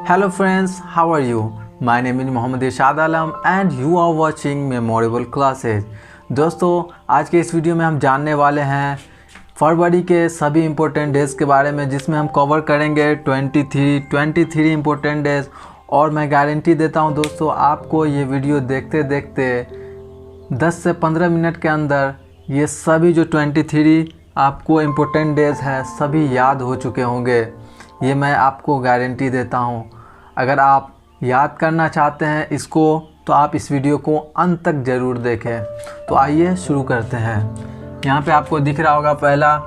Hello friends, how are you? My name is Mohammad Irshad Alam and you are watching Memorable Classes। दोस्तों आज के इस video में हम जानने वाले हैं फरवरी के सभी इम्पोर्टेंट डेज़ के बारे में, जिसमें हम कवर करेंगे 23 इम्पोर्टेंट डेज़। और मैं गारंटी देता हूं दोस्तों, आपको ये वीडियो देखते देखते 10 से 15 मिनट के अंदर ये सभी जो 23 आपको इम्पोर्टेंट डेज़ हैं सभी याद हो चुके होंगे। ये मैं आपको गारंटी देता हूं। अगर आप याद करना चाहते हैं इसको तो आप इस वीडियो को अंत तक ज़रूर देखें। तो आइए शुरू करते हैं। यहाँ पे आपको दिख रहा होगा, पहला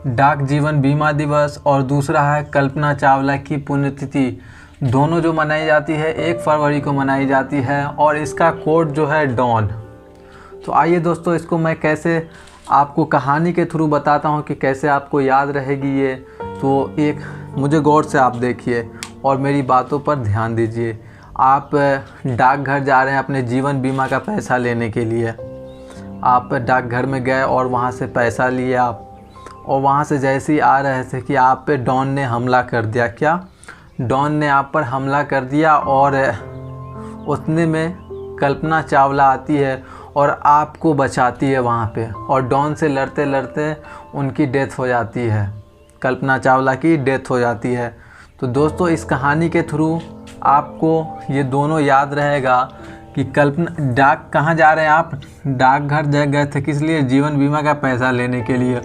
डाक जीवन बीमा दिवस और दूसरा है कल्पना चावला की पुण्यतिथि। दोनों जो मनाई जाती है 1 फरवरी को मनाई जाती है और इसका कोड जो है डॉन। तो आइए दोस्तों, इसको मैं कैसे आपको कहानी के थ्रू बताता हूँ कि कैसे आपको याद रहेगी ये। तो एक मुझे गौर से आप देखिए और मेरी बातों पर ध्यान दीजिए। आप डाकघर जा रहे हैं अपने जीवन बीमा का पैसा लेने के लिए। आप डाकघर में गए और वहाँ से पैसा लिए आप, और वहाँ से जैसे ही आ रहे थे कि आप पे डॉन ने हमला कर दिया। क्या? डॉन ने आप पर हमला कर दिया और उतने में कल्पना चावला आती है और आपको बचाती है वहाँ पे, और डॉन से लड़ते लड़ते उनकी डेथ हो जाती है। कल्पना चावला की डेथ हो जाती है। तो दोस्तों इस कहानी के थ्रू आपको ये दोनों याद रहेगा कि कल्पना डाक कहाँ जा रहे हैं आप? डाकघर गए थे किस लिए? जीवन बीमा का पैसा लेने के लिए।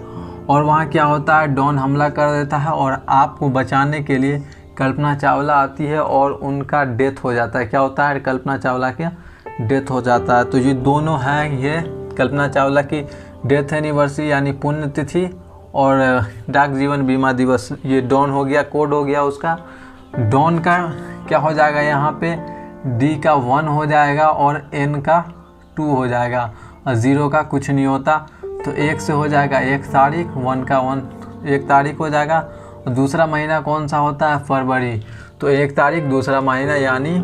और वहाँ क्या होता है, डॉन हमला कर देता है और आपको बचाने के लिए कल्पना चावला आती है और उनका डेथ हो जाता है। क्या होता है? कल्पना चावला का डेथ हो जाता है। तो ये दोनों हैं, ये कल्पना चावला की डेथ एनिवर्सरी यानी पुण्यतिथि और डाक जीवन बीमा दिवस। ये डॉन हो गया, कोड हो गया उसका। डॉन का क्या हो जाएगा, यहाँ पे डी का 1 हो जाएगा और एन का 2 हो जाएगा और 0 का कुछ नहीं होता। तो 1 से हो जाएगा 1 तारीख, 1 का 1 तारीख हो जाएगा। और दूसरा महीना कौन सा होता है? फरवरी। तो 1 तारीख दूसरा महीना, यानी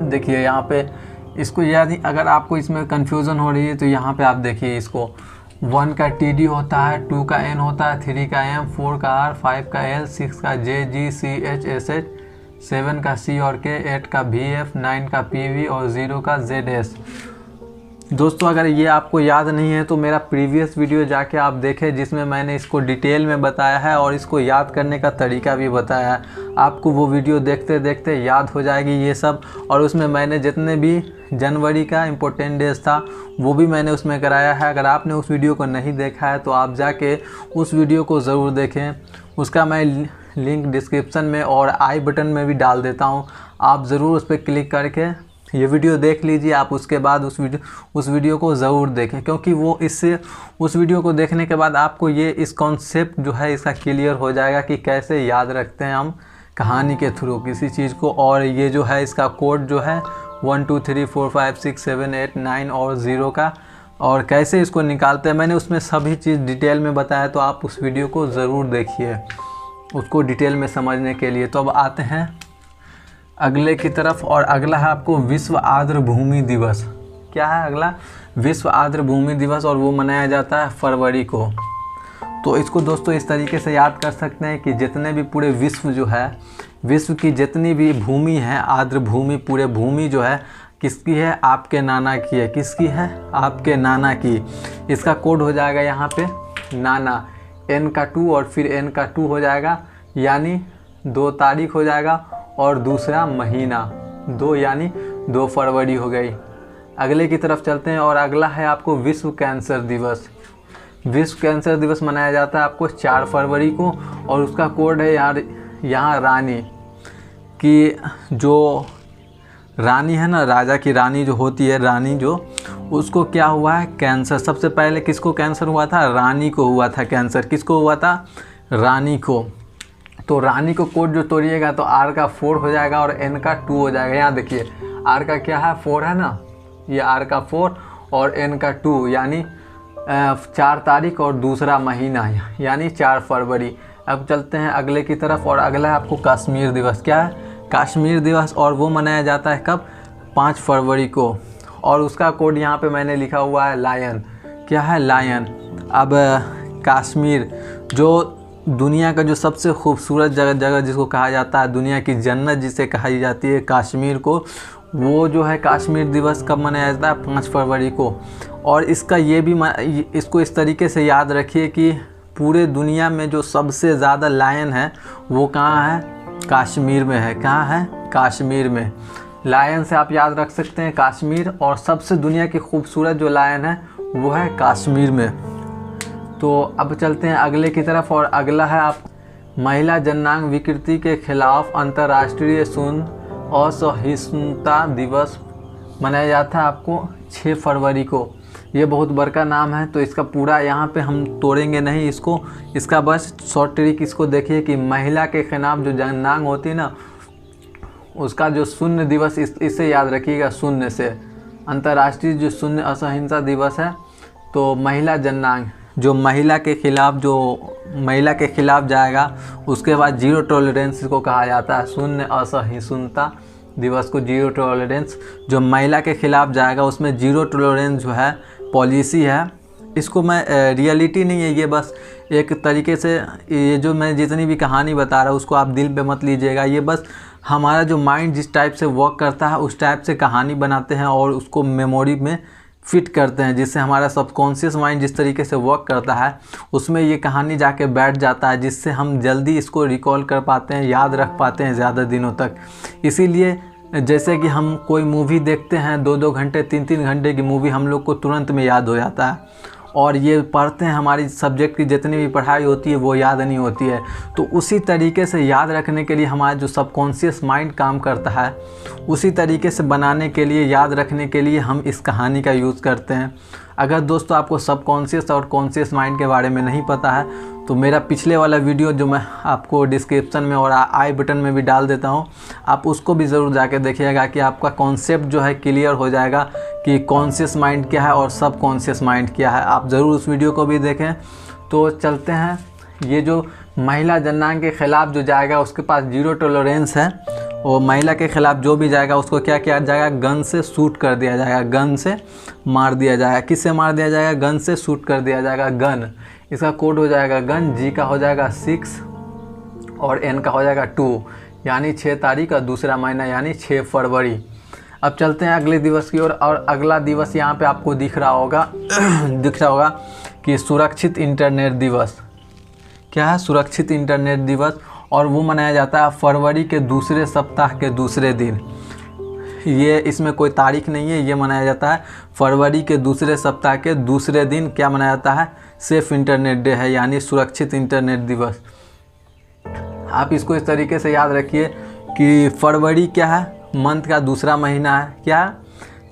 देखिए यहाँ पे इसको याद, अगर आपको इसमें कन्फ्यूज़न हो रही है तो यहाँ पे आप देखिए इसको। 1 का TD होता है, 2 का N होता है, 3 का M, 4 का R, 5 का L, 6 का J, G, C, H, S, H, 7 का C और K, 8 का VF, 9 का PV और 0 का ZS। दोस्तों अगर ये आपको याद नहीं है तो मेरा प्रीवियस वीडियो जाके आप देखें, जिसमें मैंने इसको डिटेल में बताया है और इसको याद करने का तरीका भी बताया है। आपको वो वीडियो देखते देखते याद हो जाएगी ये सब। और उसमें मैंने जितने भी जनवरी का इम्पोर्टेंट डेज था वो भी मैंने उसमें कराया है। अगर आपने उस वीडियो को नहीं देखा है तो आप जाके उस वीडियो को ज़रूर देखें। उसका मैं लिंक डिस्क्रिप्शन में और आई बटन में भी डाल देता हूँ। आप ज़रूर उस पर क्लिक करके ये वीडियो देख लीजिए। आप उसके बाद उस वीडियो को ज़रूर देखें, क्योंकि वो इससे उस वीडियो को देखने के बाद आपको ये इस कॉन्सेप्ट जो है इसका क्लियर हो जाएगा कि कैसे याद रखते हैं हम कहानी के थ्रू किसी चीज़ को। और ये जो है इसका कोड जो है 1 2 3 4 5 6 7 8 9 और 0 का, और कैसे इसको निकालते हैं मैंने उसमें सभी चीज़ डिटेल में बताया। तो आप उस वीडियो को ज़रूर देखिए उसको डिटेल में समझने के लिए। तो अब आते हैं अगले की तरफ, और अगला है आपको विश्व आर्द्र भूमि दिवस। क्या है अगला? विश्व आर्द्र भूमि दिवस, और वो मनाया जाता है फरवरी को। तो इसको दोस्तों इस तरीके से याद कर सकते हैं कि जितने भी पूरे विश्व जो है, विश्व की जितनी भी भूमि है, आर्द्र भूमि, पूरे भूमि जो है किसकी है? आपके नाना की है। किसकी है? आपके नाना की। इसका कोड हो जाएगा यहाँ पे नाना, N का 2 और फिर N का 2 हो जाएगा, यानी 2 तारीख हो जाएगा और दूसरा महीना 2, यानी 2 फरवरी हो गई। अगले की तरफ चलते हैं, और अगला है आपको विश्व कैंसर दिवस। विश्व कैंसर दिवस मनाया जाता है आपको 4 फरवरी को, और उसका कोड है यार यहाँ रानी की, जो रानी है ना, राजा की रानी जो होती है, रानी जो, उसको क्या हुआ है? कैंसर। सबसे पहले किसको कैंसर हुआ था? रानी को हुआ था कैंसर। किसको हुआ था? रानी को। तो रानी को कोड जो तोड़िएगा तो R का 4 हो जाएगा और N का 2 हो जाएगा। यहाँ देखिए R का क्या है? 4 है ना, ये R का 4 और N का 2, यानी 4 तारीख और दूसरा महीना, यानी 4 फरवरी। अब चलते हैं अगले की तरफ, और अगला है आपको कश्मीर दिवस। क्या है? कश्मीर दिवस, और वो मनाया जाता है कब? 5 फरवरी को, और उसका कोड यहाँ पे मैंने लिखा हुआ है लायन। क्या है? लायन। अब कश्मीर जो दुनिया का जो सबसे खूबसूरत जगह जिसको कहा जाता है, दुनिया की जन्नत जिसे कही जाती है कश्मीर को, वो जो है कश्मीर दिवस कब मनाया जाता है? 5 फरवरी को। और इसका ये भी इसको इस तरीके से याद रखिए कि पूरे दुनिया में जो सबसे ज़्यादा लायन है वो कहाँ है? कश्मीर में है। कहाँ है? कश्मीर में। लायन से आप याद रख सकते हैं कश्मीर, और सबसे दुनिया की खूबसूरत जो लायन है वो है कश्मीर में। तो अब चलते हैं अगले की तरफ, और अगला है आप महिला जननांग विकृति के खिलाफ अंतर्राष्ट्रीय शून्य असहिष्णुता दिवस मनाया जाता है आपको 6 फरवरी को। ये बहुत बड़का नाम है, तो इसका पूरा यहाँ पे हम तोड़ेंगे नहीं इसको, इसका बस शॉर्ट ट्रिक इसको देखिए कि महिला के खिलाफ जो जननांग होती है ना, उसका जो शून्य दिवस, इससे याद रखिएगा, शून्य से अंतर्राष्ट्रीय जो शून्य असहिंसा दिवस है। तो महिला जननांग जो महिला के खिलाफ जाएगा, उसके बाद जीरो टॉलरेंस इसको कहा जाता है। शून्य असहिष्णुता दिवस को जीरो टॉलरेंस, जो महिला के खिलाफ जाएगा उसमें जीरो टॉलरेंस जो है पॉलिसी है। इसको मैं रियलिटी नहीं है, ये बस एक तरीके से, ये जो मैं जितनी भी कहानी बता रहा हूँ उसको आप दिल पे मत लीजिएगा। ये बस हमारा जो माइंड जिस टाइप से वर्क करता है उस टाइप से कहानी बनाते हैं और उसको मेमोरी में फिट करते हैं, जिससे हमारा सबकॉन्शियस माइंड जिस तरीके से वर्क करता है उसमें ये कहानी जाके बैठ जाता है, जिससे हम जल्दी इसको रिकॉल कर पाते हैं, याद रख पाते हैं ज़्यादा दिनों तक। इसीलिए जैसे कि हम कोई मूवी देखते हैं 2-2 घंटे 3-3 घंटे की मूवी हम लोग को तुरंत में याद हो जाता है, और ये पढ़ते हैं, हमारी सब्जेक्ट की जितनी भी पढ़ाई होती है वो याद नहीं होती है। तो उसी तरीके से याद रखने के लिए हमारा जो सबकॉन्शियस माइंड काम करता है, उसी तरीके से बनाने के लिए, याद रखने के लिए हम इस कहानी का यूज़ करते हैं। अगर दोस्तों आपको सबकॉन्शियस और कॉन्शियस माइंड के बारे में नहीं पता है तो मेरा पिछले वाला वीडियो जो मैं आपको डिस्क्रिप्शन में और आई बटन में भी डाल देता हूँ, आप उसको भी ज़रूर जाके देखिएगा कि आपका कॉन्सेप्ट जो है क्लियर हो जाएगा कि कॉन्शियस माइंड क्या है और सब कॉन्शियस माइंड क्या है। आप ज़रूर उस वीडियो को भी देखें। तो चलते हैं, ये जो महिला जननांग के ख़िलाफ़ जो जाएगा उसके पास जीरो टॉलरेंस है, और महिला के ख़िलाफ़ जो भी जाएगा उसको क्या किया जाएगा? गन से शूट कर दिया जाएगा, गन से मार दिया जाएगा। किससे मार दिया जाएगा? गन से शूट कर दिया जाएगा। गन, इसका कोड हो जाएगा गन, जी का हो जाएगा 6 और एन का हो जाएगा 2, यानी 6 तारीख का दूसरा महीना यानी 6 फरवरी। अब चलते हैं अगले दिवस की ओर, और अगला दिवस यहाँ पे आपको दिख रहा होगा कि सुरक्षित इंटरनेट दिवस। क्या है? सुरक्षित इंटरनेट दिवस, और वो मनाया जाता है फरवरी के दूसरे सप्ताह के दूसरे दिन। ये इसमें कोई तारीख नहीं है, ये मनाया जाता है फरवरी के दूसरे सप्ताह के दूसरे दिन। क्या मनाया जाता है? सेफ इंटरनेट डे है, यानी सुरक्षित इंटरनेट दिवस। आप इसको इस तरीके से याद रखिए कि फरवरी क्या है? मंथ का दूसरा महीना है। क्या?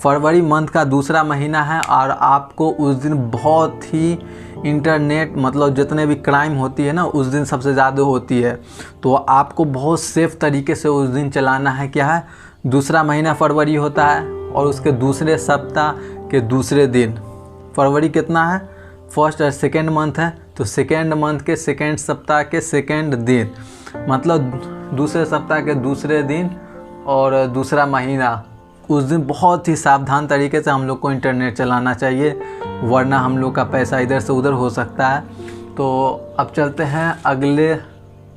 फरवरी मंथ का दूसरा महीना है, और आपको उस दिन बहुत ही इंटरनेट, मतलब जितने भी क्राइम होती है ना उस दिन सबसे ज़्यादा होती है। तो आपको बहुत सेफ तरीके से उस दिन चलाना है। क्या है? दूसरा महीना फरवरी होता है, और उसके दूसरे सप्ताह के दूसरे दिन। फरवरी कितना है? फर्स्ट और सेकेंड मंथ है, तो सेकेंड मंथ के सेकेंड सप्ताह के सेकेंड दिन, मतलब दूसरे सप्ताह के दूसरे दिन और दूसरा महीना। उस दिन बहुत ही सावधान तरीके से हम लोग को इंटरनेट चलाना चाहिए, वरना हम लोग का पैसा इधर से उधर हो सकता है। तो अब चलते हैं अगले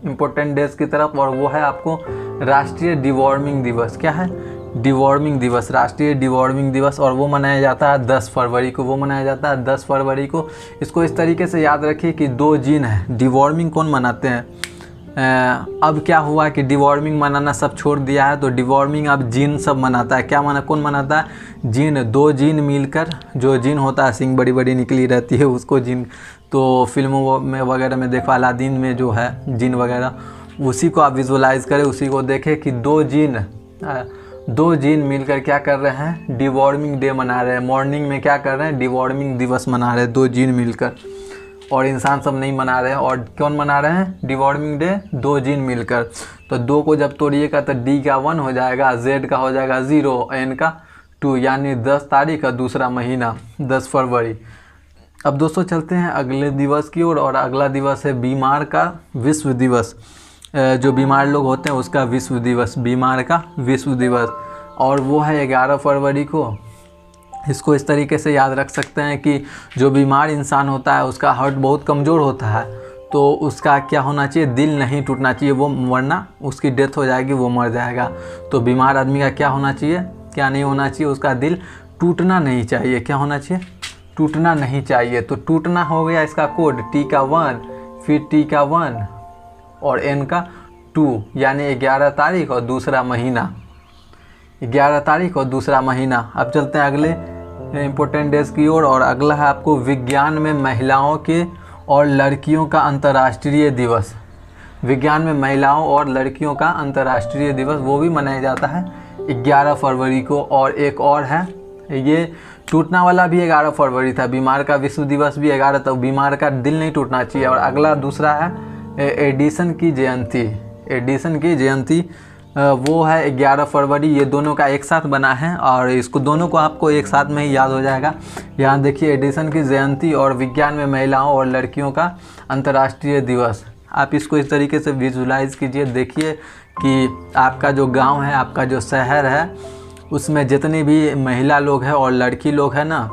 इम्पोर्टेंट डेज की तरफ, और वो है आपको राष्ट्रीय डिवॉर्मिंग दिवस। क्या है? डिवॉर्मिंग दिवस, राष्ट्रीय डिवॉर्मिंग दिवस, और वो मनाया जाता है 10 फरवरी को। वो मनाया जाता है 10 फरवरी को। इसको इस तरीके से याद रखिए कि 2 जीन है। डिवॉर्मिंग कौन मनाते हैं? अब क्या हुआ कि डिवॉर्मिंग मनाना सब छोड़ दिया है, तो डिवॉर्मिंग अब जीन सब मनाता है। क्या कौन मनाता है? जीन। 2 जीन मिलकर, जो जीन होता है सिंग बड़ी बड़ी निकली रहती है उसको जीन, तो फिल्मों में वगैरह में देखो, अलादीन में जो है जीन वगैरह, उसी को आप विजुलाइज करें, उसी को देखें कि 2 जीन मिलकर क्या कर रहे हैं? डिवॉर्मिंग डे मना रहे हैं। मॉर्निंग में क्या कर रहे हैं? डिवॉर्मिंग दिवस मना रहे हैं 2 जीन मिलकर, और इंसान सब नहीं मना रहे हैं। और कौन मना रहे हैं डिवॉर्मिंग डे? 2 जीन मिलकर। तो 2 को जब तोड़िएगा तो डी का 1 हो जाएगा, जेड का हो जाएगा 0, एन का 2, यानी 10 तारीख का दूसरा महीना 10 फरवरी। अब दोस्तों चलते हैं अगले दिवस की ओर, और अगला दिवस है बीमार का विश्व दिवस। जो बीमार लोग होते हैं उसका विश्व दिवस, बीमार का विश्व दिवस, और वो है 11 फरवरी को। इसको इस तरीके से याद रख सकते हैं कि जो बीमार इंसान होता है उसका हार्ट बहुत कमज़ोर होता है, तो उसका क्या होना चाहिए, दिल नहीं टूटना चाहिए, वो वरना उसकी डेथ हो जाएगी, वो मर जाएगा। तो बीमार आदमी का क्या होना चाहिए, क्या नहीं होना चाहिए, उसका दिल टूटना नहीं चाहिए। क्या होना चाहिए, टूटना नहीं चाहिए। तो टूटना हो गया इसका कोड, टी का 1, फिर टी का 1 और एन का 2, यानी 11 तारीख और दूसरा महीना, 11 तारीख और दूसरा महीना। अब चलते हैं अगले इम्पोर्टेंट डेज की ओर, और अगला है आपको विज्ञान में महिलाओं के और लड़कियों का अंतर्राष्ट्रीय दिवस। विज्ञान में महिलाओं और लड़कियों का अंतर्राष्ट्रीय दिवस वो भी मनाया जाता है 11 फरवरी को। और एक और है, ये टूटना वाला भी 11 फरवरी था, बीमार का विश्व दिवस भी 11 था, बीमार का दिल नहीं टूटना चाहिए। और अगला दूसरा है एडिसन की जयंती। एडिसन की जयंती वो है 11 फरवरी। ये दोनों का एक साथ बना है और इसको दोनों को आपको एक साथ में ही याद हो जाएगा। यहाँ देखिए एडिसन की जयंती और विज्ञान में महिलाओं और लड़कियों का अंतर्राष्ट्रीय दिवस। आप इसको इस तरीके से विजुलाइज कीजिए, देखिए कि आपका जो गांव है, आपका जो शहर है, उसमें जितनी भी महिला लोग हैं और लड़की लोग हैं ना,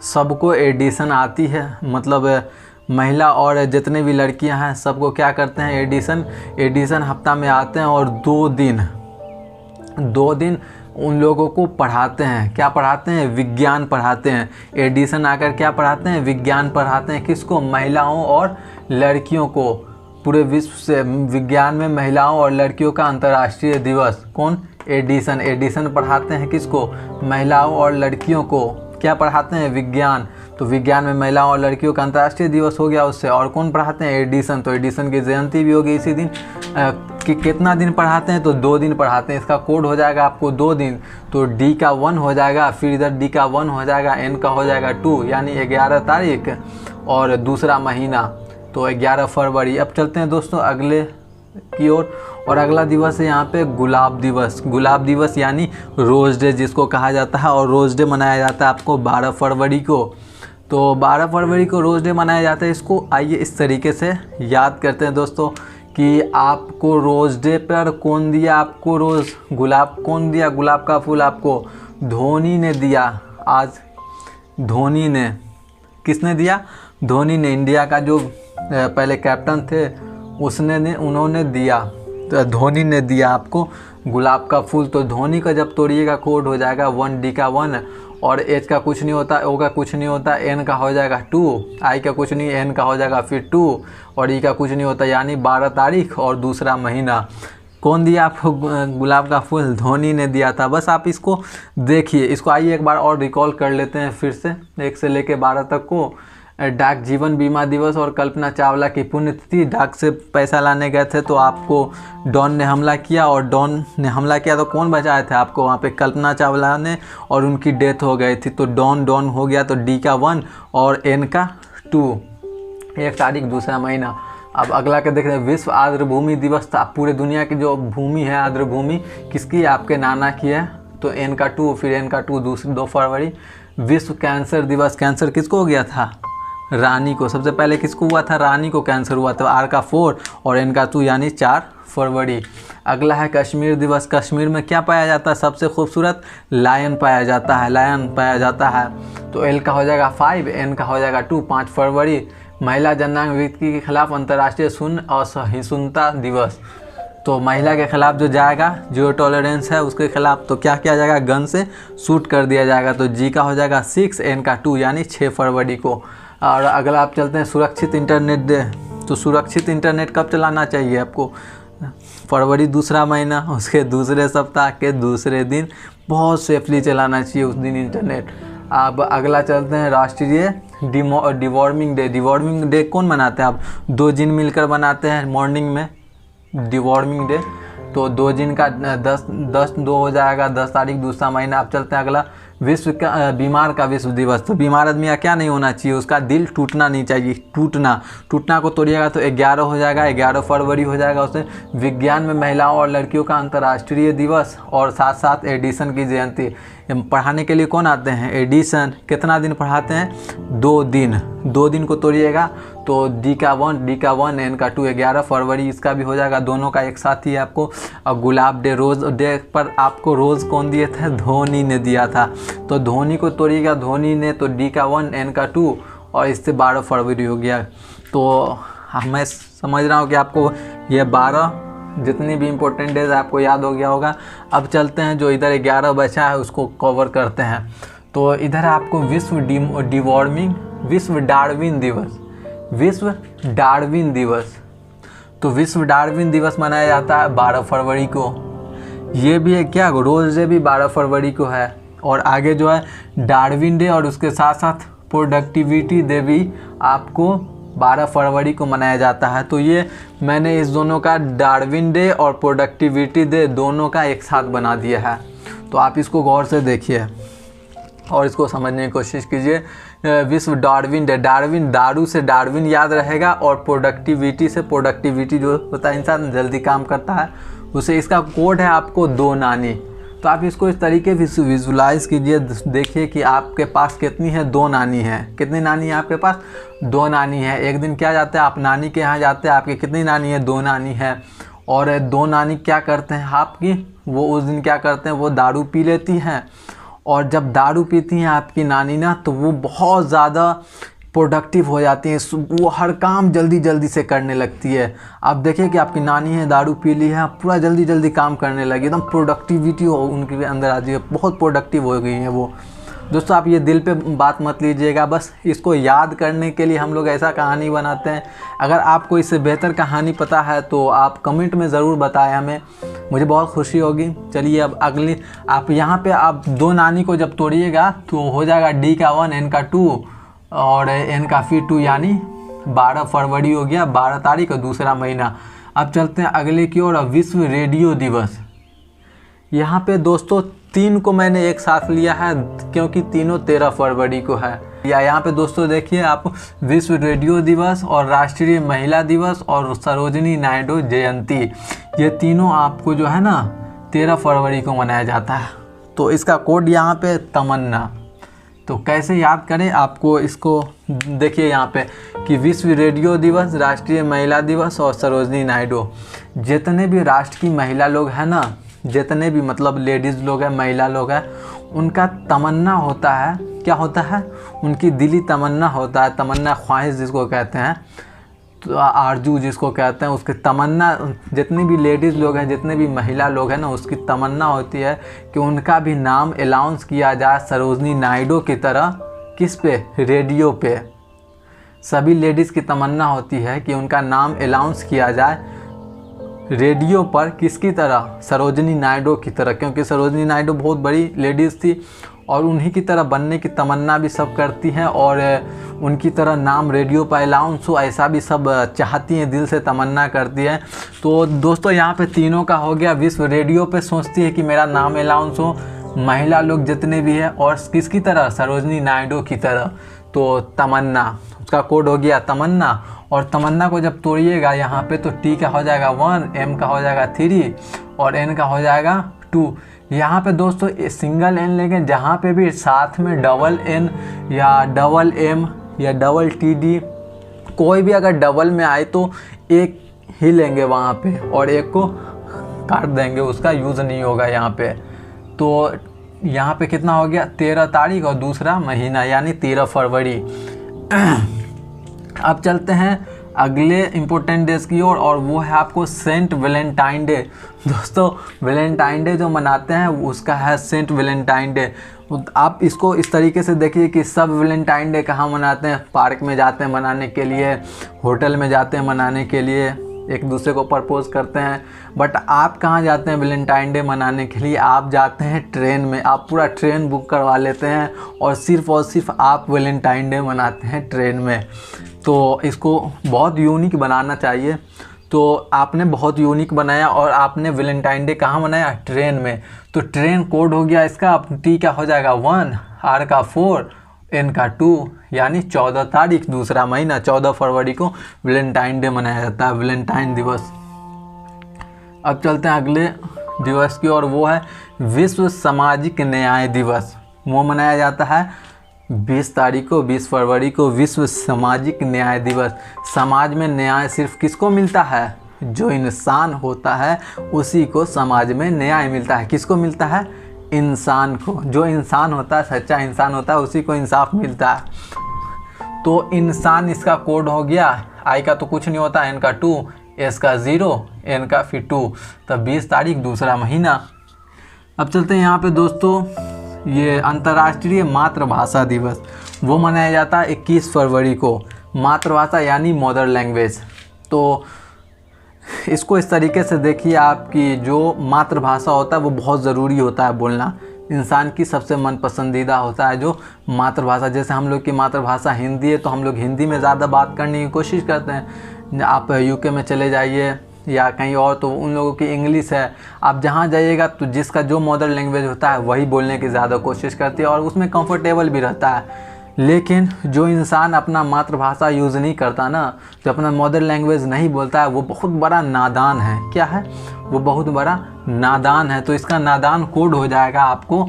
सबको एडिसन आती है। मतलब महिला और जितने भी लड़कियां हैं सबको क्या करते हैं, एडिसन हफ्ता में आते हैं और 2 दिन उन लोगों को पढ़ाते हैं। क्या पढ़ाते हैं, विज्ञान पढ़ाते हैं। एडिसन आकर क्या पढ़ाते हैं, विज्ञान पढ़ाते हैं। किसको, महिलाओं और लड़कियों को। पूरे विश्व से विज्ञान में महिलाओं और लड़कियों का अंतर्राष्ट्रीय दिवस कौन, एडिसन पढ़ाते हैं। किसको, महिलाओं और लड़कियों को। क्या पढ़ाते हैं, विज्ञान। तो विज्ञान में महिलाओं और लड़कियों का अंतर्राष्ट्रीय दिवस हो गया उससे। और कौन पढ़ाते हैं, एडिसन। तो एडिसन की जयंती भी होगी इसी दिन। कि कितना दिन पढ़ाते हैं, तो 2 दिन पढ़ाते हैं। इसका कोड हो जाएगा आपको 2 दिन। तो डी का 1 हो जाएगा, फिर इधर डी का 1 हो जाएगा, एन का हो जाएगा 2, यानी 11 तारीख और दूसरा महीना, तो 11 फरवरी। अब चलते हैं दोस्तों अगले की ओर, और अगला दिवस है यहाँ पे गुलाब दिवस। गुलाब दिवस यानी रोज़ डे जिसको कहा जाता है, और रोज़ डे मनाया जाता है आपको 12 फरवरी को। तो 12 फरवरी को रोज़ डे मनाया जाता है। इसको आइए इस तरीके से याद करते हैं दोस्तों कि आपको रोज़ डे पर कौन दिया, आपको रोज़ गुलाब कौन दिया, गुलाब का फूल आपको धोनी ने दिया। आज धोनी ने, किसने दिया, धोनी ने, इंडिया का जो पहले कैप्टन थे उन्होंने दिया। तो धोनी ने दिया आपको गुलाब का फूल। तो धोनी का जब तोड़िएगा कोड हो जाएगा 1, डी का 1 और एच का कुछ नहीं होता, ओ का कुछ नहीं होता, एन का हो जाएगा 2, आई का कुछ नहीं, एन का हो जाएगा फिर 2 और ई का कुछ नहीं होता, यानी 12 तारीख और दूसरा महीना। कौन दिया आपको गुलाब का फूल, धोनी ने दिया था। बस आप इसको देखिए। इसको आइए एक बार और रिकॉल कर लेते हैं फिर से 1 से लेकर 12 तक को। डाक जीवन बीमा दिवस और कल्पना चावला की पुण्यतिथि। डाक से पैसा लाने गए थे तो आपको डॉन ने हमला किया, और डॉन ने हमला किया तो कौन बचाए थे आपको, वहाँ पे कल्पना चावला ने, और उनकी डेथ हो गई थी। तो डॉन हो गया, तो डी का 1 और एन का 2, 1 तारीख दूसरा महीना। अब अगला के देख रहे हैं, विश्व आर्द्र भूमि दिवस था। पूरे दुनिया की जो भूमि है आर्द्र भूमि किसकी, आपके नाना की है। तो एन का 2, फिर एन का 2 2 फरवरी। विश्व कैंसर दिवस। कैंसर किसको हो गया था, रानी को। सबसे पहले किसको हुआ था, रानी को कैंसर हुआ था। आर का 4 और एन का 2 यानी 4 फरवरी। अगला है कश्मीर दिवस। कश्मीर में क्या पाया जाता है, सबसे खूबसूरत लायन पाया जाता है, लायन पाया जाता है। तो एल का हो जाएगा 5, एन का हो जाएगा 2, 5 फरवरी। महिला जननांग व्यक्ति के खिलाफ अंतर्राष्ट्रीय शून्य असहिष्णुता दिवस। तो महिला के खिलाफ जो जाएगा, जीरो टॉलरेंस है उसके खिलाफ, तो क्या किया जाएगा, गन से शूट कर दिया जाएगा। तो जी का हो जाएगा 6, एन का 2 यानी 6 फरवरी को। और अगला आप चलते हैं सुरक्षित इंटरनेट डे। तो सुरक्षित इंटरनेट कब चलाना चाहिए आपको, फरवरी दूसरा महीना, उसके दूसरे सप्ताह के दूसरे दिन बहुत सेफली चलाना चाहिए उस दिन इंटरनेट। अब अगला चलते हैं राष्ट्रीय डिवॉर्मिंग डे। डिवॉर्मिंग डे कौन मनाते हैं, आप 2 जिन मिलकर बनाते हैं मॉर्निंग में डिवॉर्मिंग डे। तो 2 जिन का 10/2 हो जाएगा, 10 तारीख दूसरा महीना। अब चलते हैं अगला, विश्व का बीमार का विश्व दिवस। तो बीमार आदमी का क्या नहीं होना चाहिए, उसका दिल टूटना नहीं चाहिए। टूटना को तोड़िएगा तो 11 हो जाएगा, 11 फरवरी हो जाएगा। उससे विज्ञान में महिलाओं और लड़कियों का अंतर्राष्ट्रीय दिवस, और साथ साथ एडिसन की जयंती। पढ़ाने के लिए कौन आते हैं, एडिसन। कितना दिन पढ़ाते हैं, 2 दिन। 2 दिन को तोड़िएगा तो डी का 1, एन का 2, 11 फरवरी इसका भी हो जाएगा, दोनों का एक साथ ही आपको। और गुलाब डे, रोज़ डे पर आपको रोज़ कौन दिए थे, धोनी ने दिया था। तो धोनी को तोड़िएगा, धोनी ने, तो डी का 1, एन का 2 और इससे 12 फरवरी हो गया। तो मैं समझ रहा हूँ कि आपको ये 12 जितनी भी इम्पोर्टेंट डेज आपको याद हो गया होगा। अब चलते हैं जो इधर 11 बचा है उसको कवर करते हैं। तो इधर आपको विश्व डार्विन दिवस, विश्व डार्विन दिवस। तो विश्व डार्विन दिवस मनाया जाता है 12 फरवरी को। ये भी है क्या, रोज़ डे भी 12 फरवरी को है। और आगे जो है डार्विन डे और उसके साथ साथ प्रोडक्टिविटी डे भी आपको 12 फरवरी को मनाया जाता है। तो ये मैंने इस दोनों का, डार्विन डे और प्रोडक्टिविटी डे दोनों का एक साथ बना दिया है। तो आप इसको गौर से देखिए और इसको समझने की कोशिश कीजिए। विश्व डार्विन डे, डार्विन दारू से डार्विन याद रहेगा, और प्रोडक्टिविटी से, प्रोडक्टिविटी जो होता है इंसान जल्दी काम करता है उसे, इसका कोड है आपको 2 नानी। तो आप इसको इस तरीके से विजुलाइज कीजिए, देखिए कि आपके पास कितनी है, 2 नानी है। कितनी नानी है आपके पास, 2 नानी है। एक दिन क्या जाते हैं आप नानी के यहाँ जाते हैं, आपकी कितनी नानी है, 2 नानी है। और 2 नानी क्या करते हैं आपकी, वो उस दिन क्या करते हैं, वो दारू पी लेती हैं। और जब दारू पीती हैं आपकी नानी ना, तो वो बहुत ज़्यादा प्रोडक्टिव हो जाती हैं, वो हर काम जल्दी जल्दी से करने लगती है। आप देखिए कि आपकी नानी है, दारू पी ली है, पूरा जल्दी जल्दी काम करने लगी, एकदम प्रोडक्टिविटी हो उनके अंदर आ जाए, बहुत प्रोडक्टिव हो गई है वो। दोस्तों आप ये दिल पे बात मत लीजिएगा, बस इसको याद करने के लिए हम लोग ऐसा कहानी बनाते हैं। अगर आपको इससे बेहतर कहानी पता है तो आप कमेंट में ज़रूर बताएं हमें, मुझे बहुत खुशी होगी। चलिए अब अगली, आप यहाँ पे आप 2 नानी को जब तोड़िएगा तो हो जाएगा D का 1, N का 2 और N का फिर 2, यानी 12 फरवरी हो गया, 12 तारीख और दूसरा महीना। अब चलते हैं अगले की ओर, विश्व रेडियो दिवस। यहाँ पे दोस्तों 3 को मैंने एक साथ लिया है क्योंकि तीनों 13 फरवरी को है। या यहाँ पे दोस्तों देखिए आप, विश्व रेडियो दिवस और राष्ट्रीय महिला दिवस और सरोजिनी नायडू जयंती, ये तीनों आपको जो है ना 13 फरवरी को मनाया जाता है। तो इसका कोड यहाँ पे तमन्ना। तो कैसे याद करें, आपको इसको देखिए यहाँ पे कि विश्व रेडियो दिवस, राष्ट्रीय महिला दिवस और सरोजिनी नायडू, जितने भी राष्ट्र की महिला लोग हैं ना, जितने भी मतलब लेडीज़ लोग हैं, महिला लोग हैं, उनका तमन्ना होता है, क्या होता है, उनकी दिली तमन्ना होता है, तमन्ना ख्वाहिश जिसको कहते हैं, तो आरजू जिसको कहते हैं, उसकी तमन्ना, जितनी भी लेडीज़ लोग हैं, जितने भी महिला लोग हैं ना, उसकी तमन्ना होती है कि उनका भी नाम अनाउंस किया जाए सरोजिनी नायडू की तरह। किस पे, रेडियो पे। सभी लेडीज़ की तमन्ना होती है कि उनका नाम अनाउंस किया जाए रेडियो पर, किसकी तरह, सरोजिनी नायडू की तरह, क्योंकि सरोजिनी नायडू बहुत बड़ी लेडीज़ थी और उन्हीं की तरह बनने की तमन्ना भी सब करती हैं, और उनकी तरह नाम रेडियो पर अनाउंस हो ऐसा भी सब चाहती हैं, दिल से तमन्ना करती हैं। तो दोस्तों यहाँ पे तीनों का हो गया, विश्व रेडियो पे सोचती है कि मेरा नाम अनाउंस हो, महिला लोग जितने भी हैं, और किसकी तरह, सरोजिनी नायडू की तरह। तो तमन्ना, उसका कोड हो गया तमन्ना। और तमन्ना को जब तोड़िएगा यहाँ पे तो T का हो जाएगा 1, M का हो जाएगा 3 और N का हो जाएगा 2। यहाँ पे दोस्तों सिंगल N लेंगे, जहाँ पे भी साथ में डबल N या डबल M या डबल TD, कोई भी अगर डबल में आए तो एक ही लेंगे वहाँ पे और एक को काट देंगे, उसका यूज़ नहीं होगा यहाँ पे। तो यहाँ पे कितना हो गया, 13 तारीख और दूसरा महीना यानी 13 फरवरी। अब चलते हैं अगले इम्पोर्टेंट डेज की ओर और वो है आपको सेंट वैलेंटाइन डे। दोस्तों वैलेंटाइन डे जो मनाते हैं उसका है सेंट वैलेंटाइन डे। आप इसको इस तरीके से देखिए कि सब वैलेंटाइन डे कहाँ मनाते हैं, पार्क में जाते हैं मनाने के लिए, होटल में जाते हैं मनाने के लिए, एक दूसरे को प्रपोज करते हैं। बट आप कहाँ जाते हैं वैलेंटाइन डे मनाने के लिए, आप जाते हैं ट्रेन में। आप पूरा ट्रेन बुक करवा लेते हैं और सिर्फ आप वैलेंटाइन डे मनाते हैं ट्रेन में। तो इसको बहुत यूनिक बनाना चाहिए। तो आपने बहुत यूनिक बनाया और आपने वैलेंटाइन डे कहाँ मनाया, ट्रेन में। तो ट्रेन कोड हो गया इसका, T का हो जाएगा 1, R का 4, N का 2 यानी 14 तारीख दूसरा महीना 14 फरवरी को वैलेंटाइन डे मनाया जाता है, वैलेंटाइन दिवस। अब चलते हैं अगले दिवस की और वो है विश्व सामाजिक न्याय दिवस। वो मनाया जाता है 20 तारीख को, 20 फरवरी को विश्व सामाजिक न्याय दिवस। समाज में न्याय सिर्फ किसको मिलता है, जो इंसान होता है उसी को समाज में न्याय मिलता है। किसको मिलता है, इंसान को। जो इंसान होता है, सच्चा इंसान होता है, उसी को इंसाफ मिलता है। तो इंसान इसका कोड हो गया। आई का तो कुछ नहीं होता, एन का 2, एस का 0, एन का फिर 2, तब 20 तारीख दूसरा महीना। अब चलते हैं यहाँ पे दोस्तों, ये अंतर्राष्ट्रीय मातृभाषा दिवस वो मनाया जाता है 21 फरवरी को। मातृभाषा यानी मदर लैंग्वेज। तो इसको इस तरीके से देखिए, आपकी जो मातृभाषा होता है वो बहुत ज़रूरी होता है बोलना। इंसान की सबसे मन पसंदीदा होता है जो मातृभाषा। जैसे हम लोग की मातृभाषा हिंदी है तो हम लोग हिंदी में ज़्यादा बात करने की कोशिश करते हैं। आप यूके में चले जाइए या कहीं और तो उन लोगों की इंग्लिश है। आप जहाँ जाइएगा तो जिसका जो मदर लैंग्वेज होता है वही बोलने की ज़्यादा कोशिश करती है और उसमें कंफर्टेबल भी रहता है। लेकिन जो इंसान अपना मातृभाषा यूज़ नहीं करता ना, जो अपना मदर लैंग्वेज नहीं बोलता है, वो बहुत बड़ा नादान है। क्या है? वो बहुत बड़ा नादान है। तो इसका नादान कोड हो जाएगा आपको,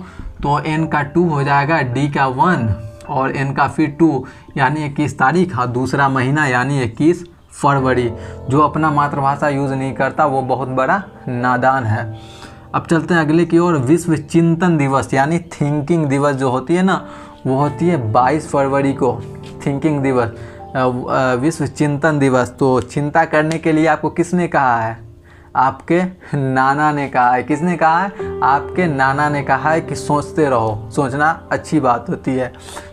तो एन का 2 हो जाएगा, डी का 1 और एन का फिर 2 यानी 21 तारीख, हाँ दूसरा महीना यानी 21 फरवरी। जो अपना मातृभाषा यूज़ नहीं करता वो बहुत बड़ा नादान है। अब चलते हैं अगले की ओर। विश्व चिंतन दिवस यानी थिंकिंग दिवस जो होती है ना, वो होती है 22 फरवरी को। थिंकिंग दिवस, विश्व चिंतन दिवस। तो चिंता करने के लिए आपको किसने कहा है? आपके नाना ने कहा है। किसने कहा है? आपके नाना ने कहा है कि सोचते रहो, सोचना अच्छी बात होती है।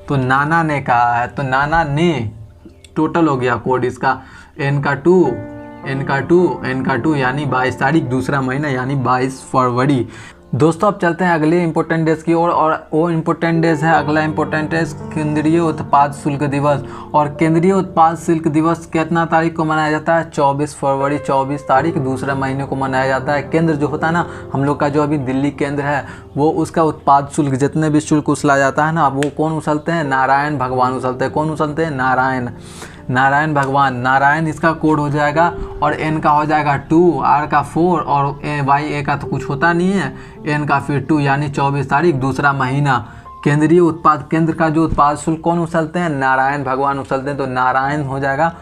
तो नाना ने कहा है, तो नाना ने टोटल हो गया कोड इसका एन का 2, एन का 2, एन का 2 यानी 22 तारीख दूसरा महीना यानी 22 फरवरी। दोस्तों अब चलते हैं अगले इम्पोर्टेंट डेज की ओर और वो इम्पोर्टेंट डेज है, अगला इम्पोर्टेंट डेज केंद्रीय उत्पाद शुल्क दिवस। और केंद्रीय उत्पाद शुल्क दिवस कितना तारीख को मनाया जाता है? 24 फरवरी, 24 तारीख दूसरा महीने को मनाया जाता है। केंद्र जो होता है ना, हम लोग का जो अभी दिल्ली केंद्र है, वो उसका उत्पाद शुल्क जितने भी शुल्क उछला जाता है ना, वो कौन उछलते हैं? नारायण भगवान उछलते हैं। कौन उछलते हैं? नारायण भगवान। नारायण इसका कोड हो जाएगा और एन का हो जाएगा 2, आर का 4 और ए का तो कुछ होता नहीं है, एन का फिर 2 यानी 24 तारीख दूसरा महीना। केंद्रीय उत्पाद, केंद्र का जो उत्पाद शुल्क कौन उछलते हैं? नारायण भगवान उछलते हैं। तो नारायण हो जाएगा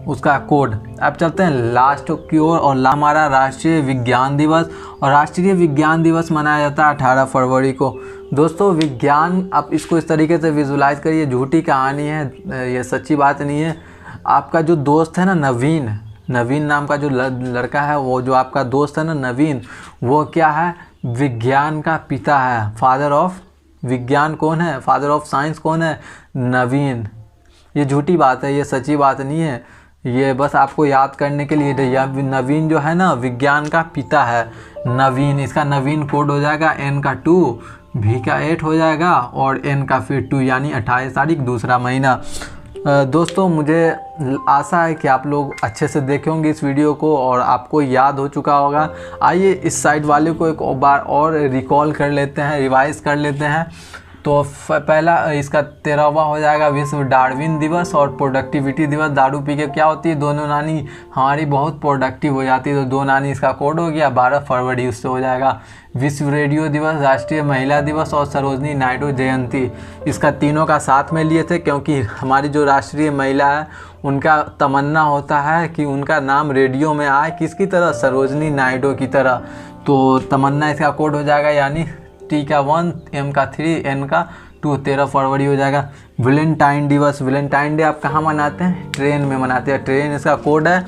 उसका कोड। अब चलते हैं लास्ट की ओर और हमारा राष्ट्रीय विज्ञान दिवस। और राष्ट्रीय विज्ञान दिवस मनाया जाता है 18 फरवरी को। दोस्तों विज्ञान, आप इसको इस तरीके से विजुलाइज करिए, झूठी कहानी है, ये सच्ची बात नहीं है। आपका जो दोस्त है ना नवीन नाम का जो लड़का है, वो जो आपका दोस्त है ना नवीन, वो क्या है? विज्ञान का पिता है। फादर ऑफ विज्ञान कौन है? फादर ऑफ साइंस कौन है? नवीन। ये झूठी बात है, ये सच्ची बात नहीं है। ये बस आपको याद करने के लिए, नवीन जो है ना विज्ञान का पिता है नवीन। इसका नवीन कोड हो जाएगा एन का 2, भी का 8 हो जाएगा और एन का फिर 2 यानी 28 तारीख दूसरा महीना। दोस्तों मुझे आशा है कि आप लोग अच्छे से देखे होंगे इस वीडियो को और आपको याद हो चुका होगा। आइए इस साइड वाले को एक बार और रिकॉल कर लेते हैं, रिवाइज कर लेते हैं। तो पहला इसका 13वां हो जाएगा विश्व डार्विन दिवस और प्रोडक्टिविटी दिवस। दारू पी के क्या होती है? दोनों नानी हमारी बहुत प्रोडक्टिव हो जाती है, तो 2 नानी इसका कोड हो गया। 12 फरवरी उससे हो जाएगा। विश्व रेडियो दिवस, राष्ट्रीय महिला दिवस और सरोजनी नायडू जयंती, इसका तीनों का साथ में लिए थे क्योंकि हमारी जो राष्ट्रीय महिला है उनका तमन्ना होता है कि उनका नाम रेडियो में आए, किसकी तरह? सरोजनी नायडू की तरह। तो तमन्ना इसका कोड हो जाएगा यानी टी का 1, एम का 3, एन का 2, 13 फरवरी हो जाएगा। वैलेंटाइन दिवस, वैलेंटाइन डे आप कहाँ मनाते हैं? ट्रेन में मनाते हैं। ट्रेन इसका कोड है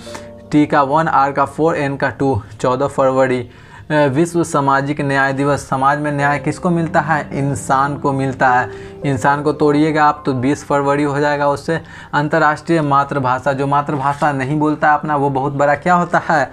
टी का 1, आर का 4, एन का 2, 14 फरवरी। विश्व सामाजिक न्याय दिवस, समाज में न्याय किसको मिलता है? इंसान को मिलता है। इंसान को तोड़िएगा आप तो 20 फरवरी हो जाएगा उससे। अंतर्राष्ट्रीय मातृभाषा, जो मातृभाषा नहीं बोलता है अपना, वो बहुत बड़ा क्या होता है?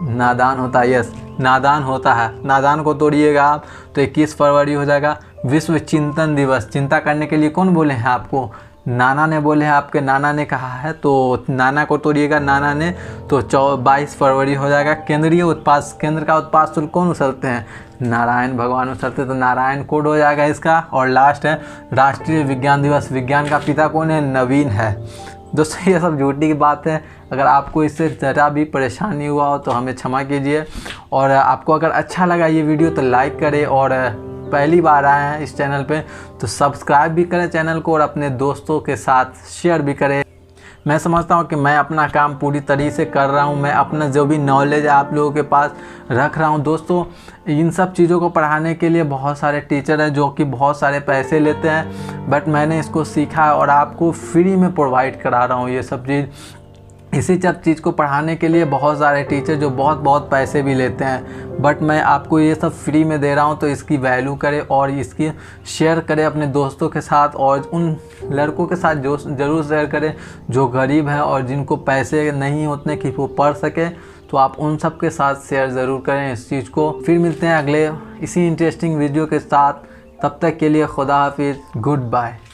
नादान होता है। यस, नादान होता है। नादान को तोड़िएगा आप तो 21 फरवरी हो जाएगा। विश्व चिंतन दिवस, चिंता करने के लिए कौन बोले हैं आपको? नाना ने बोले हैं, आपके नाना ने कहा है, तो नाना को तोड़िएगा नाना ने, तो 22 फरवरी हो जाएगा। केंद्रीय उत्पाद, केंद्र का उत्पाद शुल्क कौन उछलते हैं? नारायण भगवान उछलते, तो नारायण कोड हो जाएगा इसका। और लास्ट है राष्ट्रीय विज्ञान दिवस, विज्ञान का पिता कौन है? नवीन है। दोस्तों ये सब झूठी की बात है। अगर आपको इससे ज़रा भी परेशानी हुआ हो तो हमें क्षमा कीजिए। और आपको अगर अच्छा लगा ये वीडियो तो लाइक करें, और पहली बार आए हैं इस चैनल पे तो सब्सक्राइब भी करें चैनल को और अपने दोस्तों के साथ शेयर भी करें। मैं समझता हूँ कि मैं अपना काम पूरी तरीके से कर रहा हूँ। मैं अपना जो भी नॉलेज है आप लोगों के पास रख रहा हूँ। दोस्तों इन सब चीज़ों को पढ़ाने के लिए बहुत सारे टीचर हैं जो कि बहुत सारे पैसे लेते हैं, बट मैंने इसको सीखा है और आपको फ्री में प्रोवाइड करा रहा हूँ ये सब चीज़। इसी सब चीज़ को पढ़ाने के लिए बहुत सारे टीचर जो बहुत पैसे भी लेते हैं, बट मैं आपको ये सब फ्री में दे रहा हूँ, तो इसकी वैल्यू करें और इसकी शेयर करें अपने दोस्तों के साथ, और उन लड़कों के साथ जो ज़रूर शेयर करें जो गरीब हैं और जिनको पैसे नहीं उतने कि वो पढ़ सके। तो आप उन सब के साथ शेयर ज़रूर करें इस चीज़ को। फिर मिलते हैं अगले इसी इंटरेस्टिंग वीडियो के साथ, तब तक के लिए खुदा हाफिज़, गुड बाय।